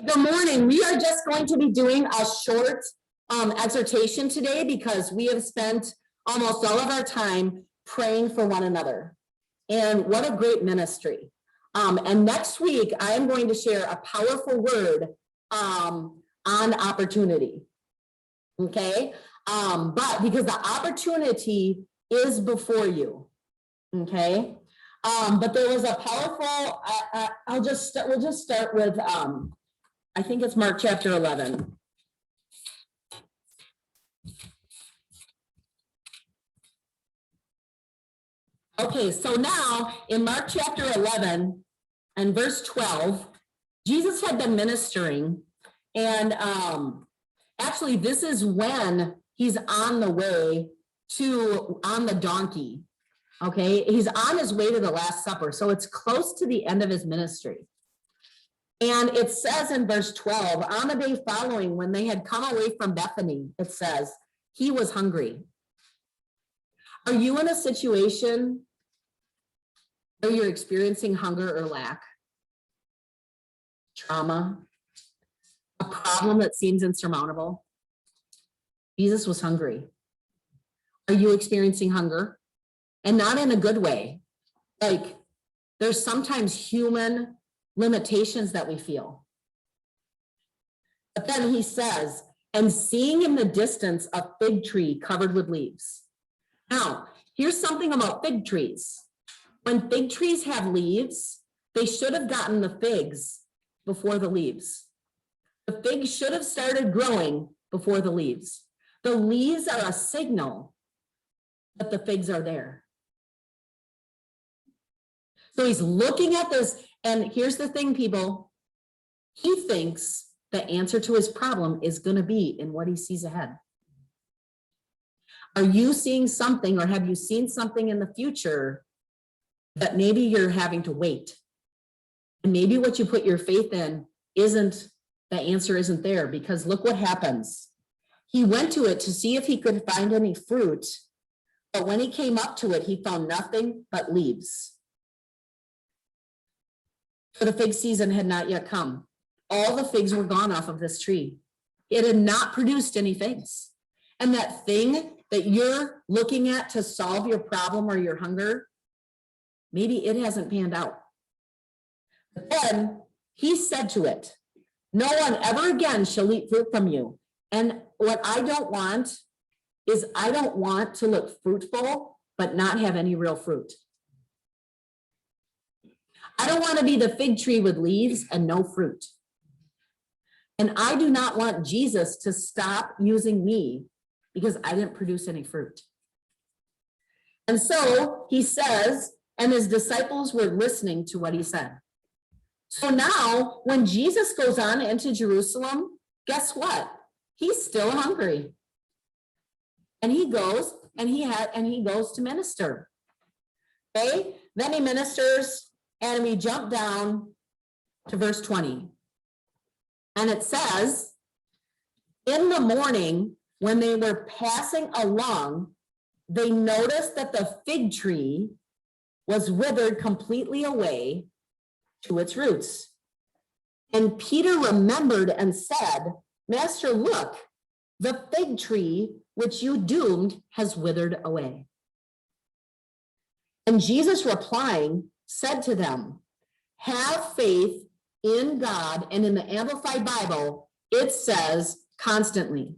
Good morning. We are just going to be doing a short exhortation today because we have spent almost all of our time praying for one another. And what a great ministry. And next week, I am going to share a powerful word on opportunity. Okay? But because the opportunity is before you. Okay? But there was a powerful, we'll just start with, I think it's Mark chapter 11. Okay, so now in Mark chapter 11 and verse 12, Jesus had been ministering, and actually this is when he's on the way on the donkey. Okay, he's on his way to the Last Supper, so it's close to the end of his ministry. And it says in verse 12, on the day following, when they had come away from Bethany, it says, he was hungry. Are you in a situation where you're experiencing hunger or lack? Trauma? A problem that seems insurmountable? Jesus was hungry. Are you experiencing hunger? And not in a good way. Like, there's sometimes human limitations that we feel. But then he says, and seeing in the distance a fig tree covered with leaves. Now, here's something about fig trees. When fig trees have leaves, they should have gotten the figs before the leaves. The figs should have started growing before the leaves. The leaves are a signal that the figs are there. So he's looking at this, and here's the thing, people. He thinks the answer to his problem is going to be in what he sees ahead. Are you seeing something, or have you seen something in the future that maybe you're having to wait? And maybe what you put your faith in isn't, the answer isn't there, because look what happens. He went to it to see if he could find any fruit, but when he came up to it, he found nothing but leaves. For the fig season had not yet come. All the figs were gone off of this tree. It had not produced any figs. And that thing that you're looking at to solve your problem or your hunger, maybe it hasn't panned out. But then he said to it, no one ever again shall eat fruit from you. And what I don't want is, I don't want to look fruitful, but not have any real fruit. I don't want to be the fig tree with leaves and no fruit. And I do not want Jesus to stop using me because I didn't produce any fruit. And so he says, and his disciples were listening to what he said. So now when Jesus goes on into Jerusalem, guess what? He's still hungry. And he goes and he goes to minister. Okay? Then he ministers. And we jump down to verse 20. And it says, in the morning, when they were passing along, they noticed that the fig tree was withered completely away to its roots. And Peter remembered and said, Master, look, the fig tree which you doomed has withered away. And Jesus replying, said to them, have faith in God. And in the Amplified Bible, it says constantly.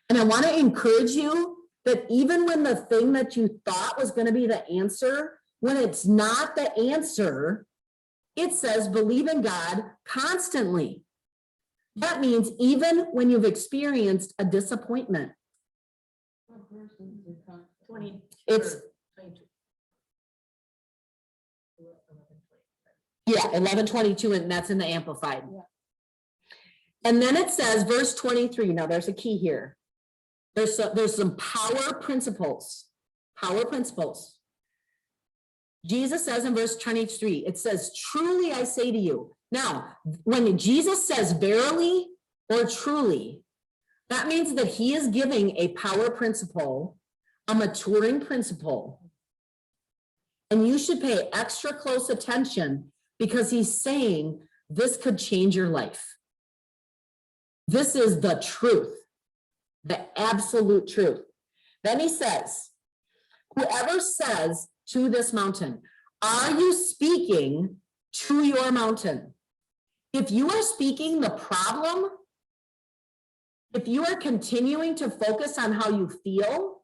And I want to encourage you that even when the thing that you thought was going to be the answer, when it's not the answer, it says believe in God constantly. That means even when you've experienced a disappointment. It's 11:22, and that's in the Amplified. Yeah. And then it says, verse 23. Now there's a key here. There's some power principles. Power principles. Jesus says in verse 23, it says, truly I say to you. Now, when Jesus says verily or truly, that means that he is giving a power principle, a maturing principle. And you should pay extra close attention because he's saying this could change your life. This is the truth, the absolute truth. Then he says, whoever says to this mountain, are you speaking to your mountain? If you are speaking the problem, if you are continuing to focus on how you feel,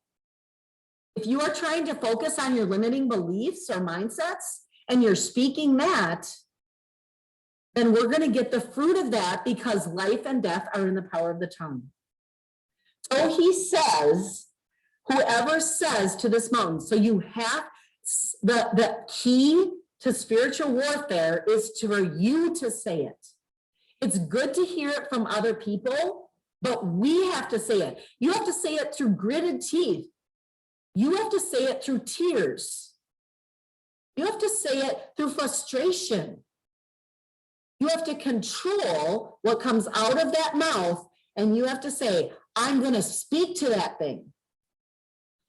if you are trying to focus on your limiting beliefs or mindsets, and you're speaking that, then we're going to get the fruit of that, because life and death are in the power of the tongue. So he says, whoever says to this mountain, so you have the key to spiritual warfare is for you to say it. It's good to hear it from other people, but we have to say it. You have to say it through gritted teeth. You have to say it through tears. You have to say it through frustration. You have to control what comes out of that mouth, and you have to say, I'm going to speak to that thing,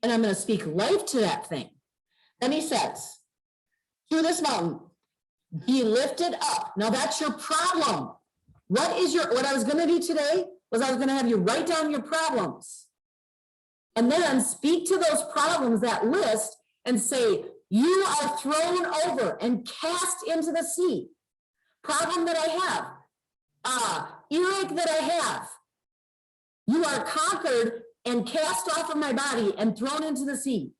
and I'm going to speak life to that thing. Then he says, to this mountain, be lifted up. Now that's your problem. What I was going to do today was I was going to have you write down your problems, and then speak to those problems, that list, and say, you are thrown over and cast into the sea. Problem that I have, earache that I have, you are conquered and cast off of my body and thrown into the sea.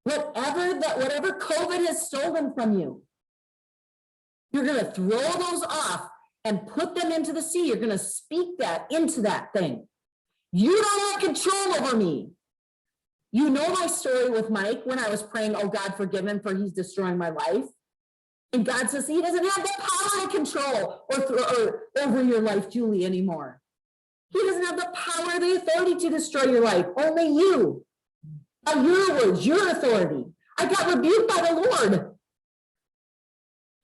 Whatever COVID has stolen from you, you're going to throw those off and put them into the sea. You're going to speak that into that thing. You don't have control over me. You know my story with Mike when I was praying, oh God, forgive him for he's destroying my life. And God says he doesn't have the power to control or over your life, Julie, anymore. He doesn't have the power, the authority to destroy your life. Only you. By your words, your authority. I got rebuked by the Lord.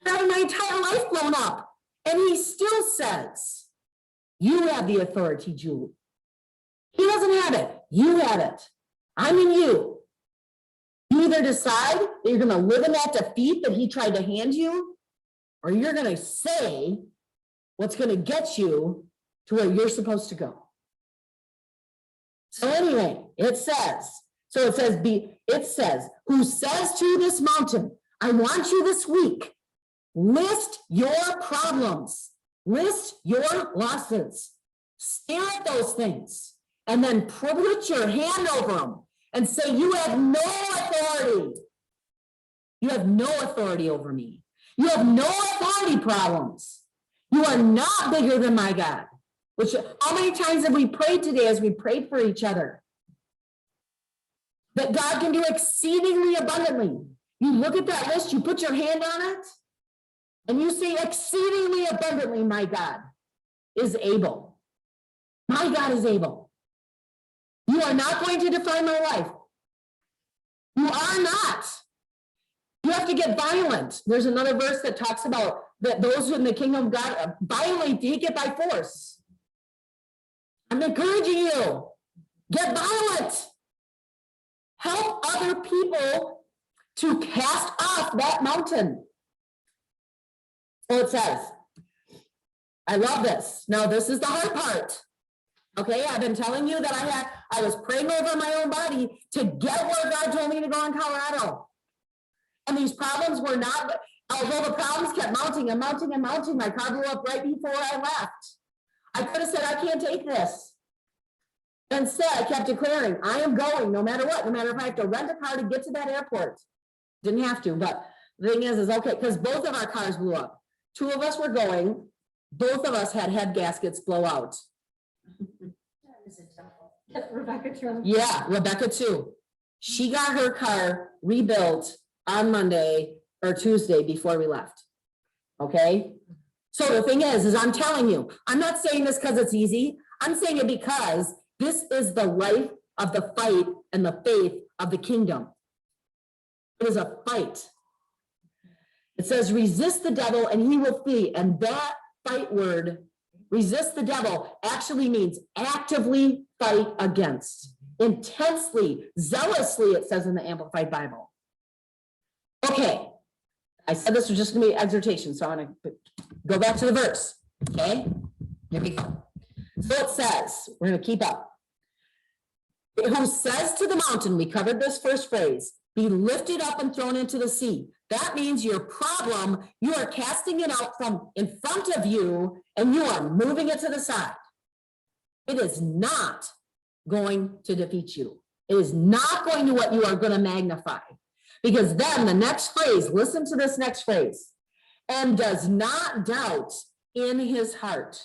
I had my entire life blown up. And he still says, you have the authority, Julie. He doesn't have it. You have it. I'm in you. You either decide that you're going to live in that defeat that he tried to hand you, or you're going to say what's going to get you to where you're supposed to go. So anyway, it says, who says to this mountain, I want you this week, list your problems, list your losses, stare at those things, and then put your hand over them and say, you have no authority. You have no authority over me. You have no authority problems. You are not bigger than my God. Which, how many times have we prayed today as we prayed for each other? That God can do exceedingly abundantly. You look at that list, you put your hand on it, and you say exceedingly abundantly, my God is able. My God is able. You are not going to define my life. You are not. You have to get violent. There's another verse that talks about that those who in the kingdom of God violently take it by force. I'm encouraging you. Get violent. Help other people to cast off that mountain. So it says, I love this. Now, this is the hard part. Okay, I've been telling you that I was praying over my own body to get where God told me to go in Colorado. And these problems were not, although the problems kept mounting and mounting and mounting, my car blew up right before I left. I could have said, I can't take this. Instead, I kept declaring, I am going no matter what, no matter if I have to rent a car to get to that airport. Didn't have to, but the thing is okay, because both of our cars blew up. Two of us were going, both of us had head gaskets blow out. Rebecca too. Yeah, Rebecca too. She got her car rebuilt on Monday or Tuesday before we left. Okay. So the thing is I'm telling you, I'm not saying this because it's easy. I'm saying it because this is the life of the fight and the faith of the kingdom. It is a fight. It says, resist the devil and he will flee. And that fight word, resist the devil, actually means actively fight against, intensely, zealously, it says in the Amplified Bible. Okay, I said this was just going to be exhortation, so I'm going to go back to the verse, okay? Here we go. So it says, we're going to keep up. Who says to the mountain, we covered this first phrase, be lifted up and thrown into the sea. That means your problem, you are casting it out from in front of you and you are moving it to the side. It is not going to defeat you. It is not going to what you are going to magnify. Because then the next phrase, listen to this next phrase, and does not doubt in his heart,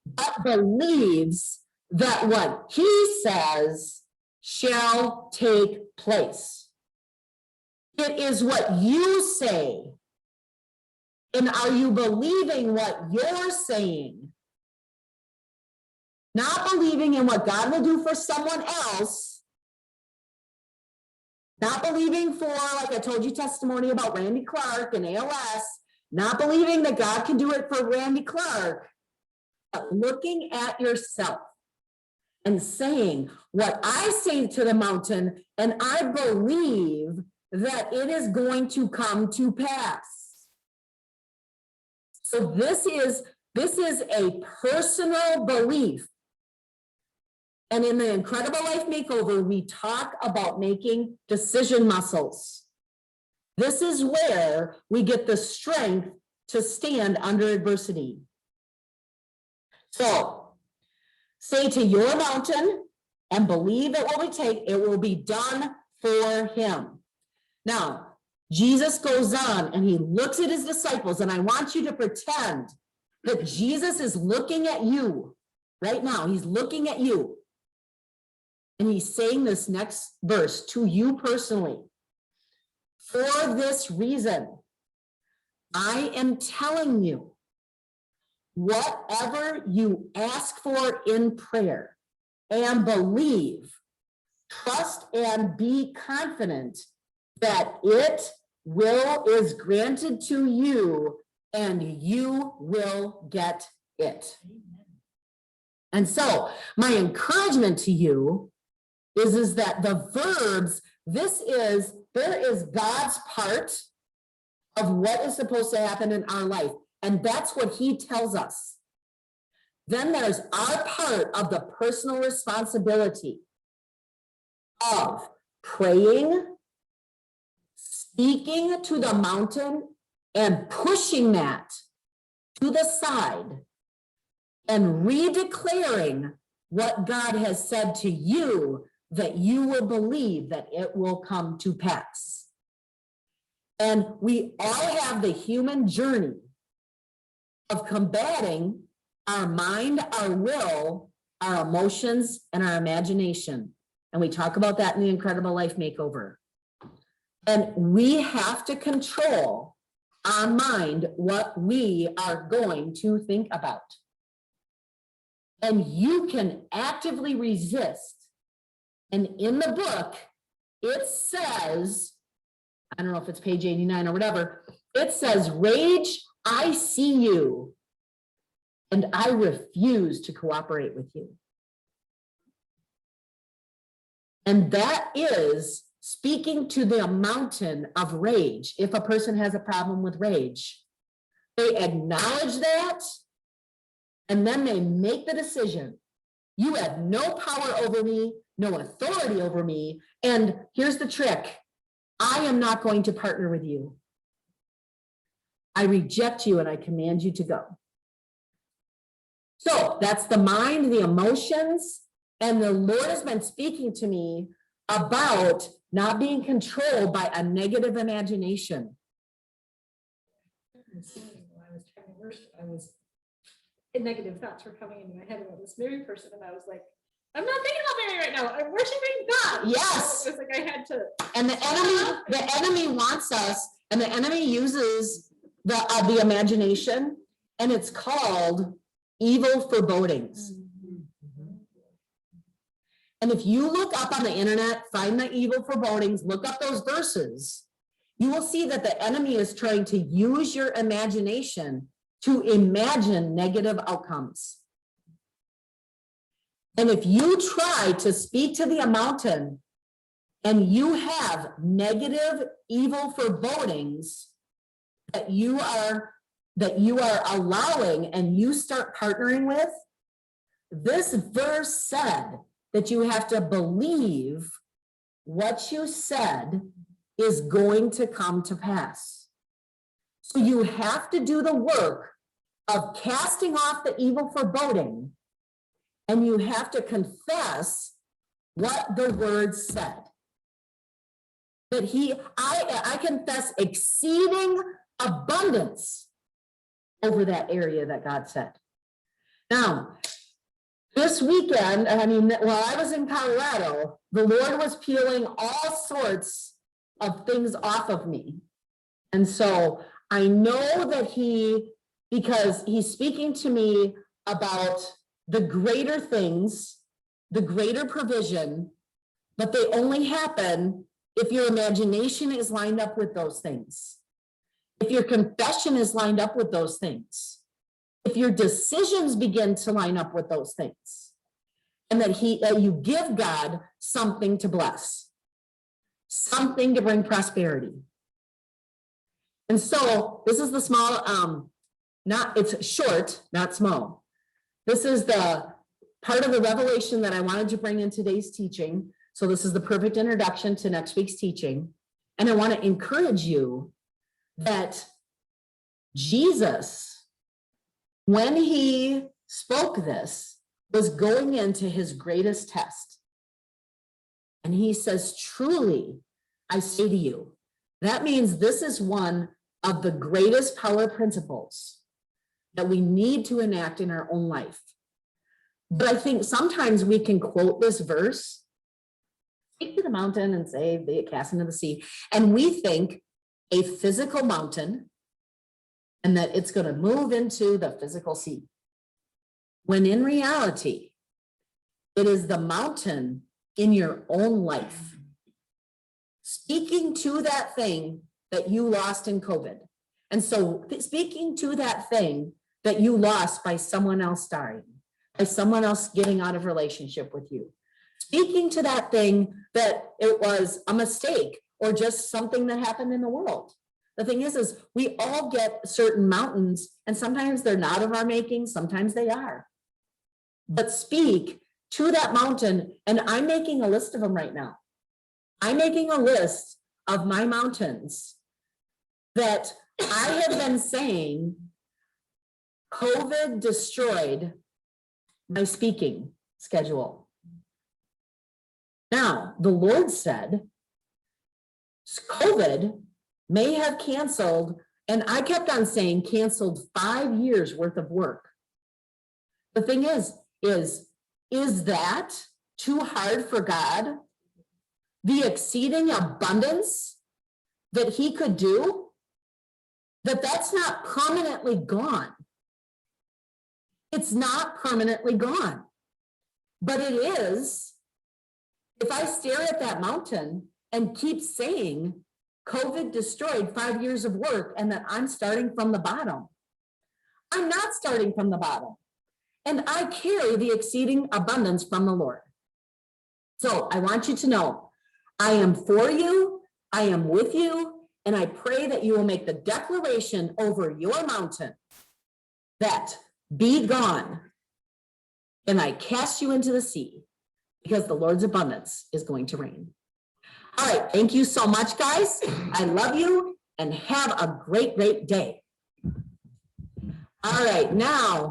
but believes that what he says shall take place. It is what you say. And are you believing what you're saying? Not believing in what God will do for someone else. Not believing for, like I told you, testimony about Randy Clark and ALS. Not believing that God can do it for Randy Clark. But looking at yourself and saying what I say to the mountain, and I believe that it is going to come to pass. So this is a personal belief. And in the Incredible Life Makeover, we talk about making decision muscles. This is where we get the strength to stand under adversity. So, say to your mountain and believe it will be done for him. Now, Jesus goes on and he looks at his disciples, and I want you to pretend that Jesus is looking at you right now. He's looking at you. And he's saying this next verse to you personally. For this reason, I am telling you, whatever you ask for in prayer and believe, trust and be confident that it is granted to you and you will get it. And so my encouragement to you is that the verbs, there is God's part of what is supposed to happen in our life. And that's what he tells us. Then there's our part of the personal responsibility of praying, speaking to the mountain, and pushing that to the side and redeclaring what God has said to you, that you will believe that it will come to pass. And we all have the human journey of combating our mind, our will, our emotions, and our imagination. And we talk about that in the Incredible Life Makeover. And we have to control our mind, what we are going to think about. And you can actively resist. And in the book, it says, I don't know if it's page 89 or whatever, it says, rage, I see you, and I refuse to cooperate with you. And that is speaking to the mountain of rage. If a person has a problem with rage, they acknowledge that, and then they make the decision. You have no power over me, no authority over me, and here's the trick. I am not going to partner with you. I reject you and I command you to go. So that's the mind, the emotions, and the Lord has been speaking to me about not being controlled by a negative imagination. Negative thoughts were coming into my head about this Mary person, and I was like, I'm not thinking about Mary right now. I'm worshiping God. Yes. So it was like I had to. And the enemy wants us, and the enemy uses the imagination, and it's called evil forebodings. And if you look up on the internet, find the evil forebodings, look up those verses, you will see that the enemy is trying to use your imagination to imagine negative outcomes. And if you try to speak to the mountain and you have negative, evil forebodings that you are that you are allowing and you start partnering with, this verse said that you have to believe what you said is going to come to pass. So you have to do the work of casting off the evil foreboding, and you have to confess what the word said. That I confess exceeding abundance over that area that God said. Now, this weekend, while I was in Colorado, the Lord was peeling all sorts of things off of me. And so I know that because he's speaking to me about the greater things, the greater provision, but they only happen if your imagination is lined up with those things. If your confession is lined up with those things. If your decisions begin to line up with those things, and that you give God something to bless, something to bring prosperity. And so this is the small, it's short, not small. This is the part of the revelation that I wanted to bring in today's teaching. So this is the perfect introduction to next week's teaching. And I want to encourage you that Jesus, when he spoke this, was going into his greatest test. And he says, truly, I say to you, that means this is one of the greatest power principles that we need to enact in our own life. But I think sometimes we can quote this verse, speak to the mountain and say, be it cast into the sea. And we think a physical mountain and that it's going to move into the physical sea. When in reality, it is the mountain in your own life. Speaking to that thing that you lost in COVID. And so speaking to that thing that you lost by someone else dying, by someone else getting out of relationship with you. Speaking to that thing that it was a mistake or just something that happened in the world. The thing is we all get certain mountains, and sometimes they're not of our making, sometimes they are. But speak to that mountain, and I'm making a list of them right now. I'm making a list of my mountains that I have been saying COVID destroyed my speaking schedule. Now, the Lord said, COVID may have canceled, and I kept on saying canceled 5 years worth of work. The thing is that too hard for God? The exceeding abundance that he could do, that's not permanently gone. It's not permanently gone, but it is. If I stare at that mountain and keep saying COVID destroyed 5 years of work and that I'm starting from the bottom, I'm not starting from the bottom. And I carry the exceeding abundance from the Lord. So I want you to know, I am for you, I am with you, and I pray that you will make the declaration over your mountain that be gone, and I cast you into the sea, because the Lord's abundance is going to reign. All right, thank you so much, guys. I love you, and have a great, great day. All right, now.